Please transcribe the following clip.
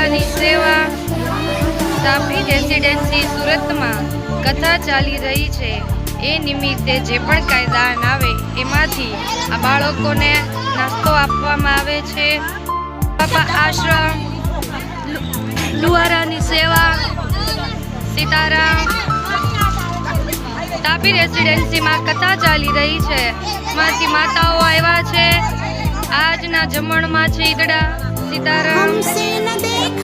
લુહારાની સેવા તાપી રેસિડેન્સી સુરતમાં કથા ચાલી રહી છે। એ નિમિત્તે જે પણ કાંઈ દાન આવે એમાંથી આ બાળકોને નાસ્તો આપવામાં આવે છે। બાપા આશ્રમ, લુહારાની સેવા, સીતારામ તાપી રેસિડેન્સીમાં કથા ચાલી રહી છે। એમાંથી માતાઓ આવ્યા છે। આજના જમણમાં છે ઈદડા, સીતારામ।